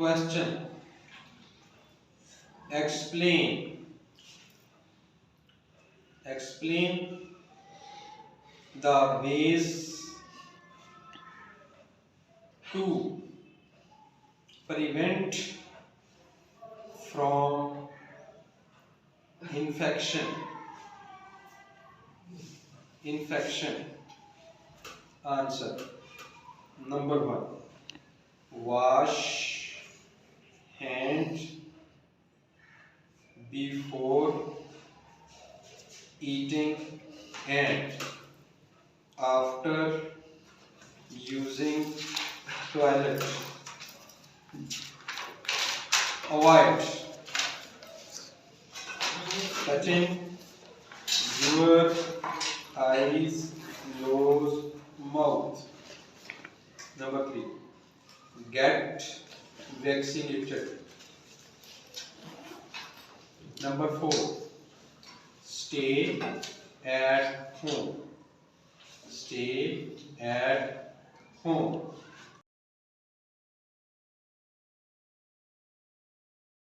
Question. Explain the ways to prevent from infection. Answer. Number 1. Wash hand before eating and after using toilet. Avoid touching your eyes, nose, mouth. Number 3. Get vaccinated. Number 4. Stay at home.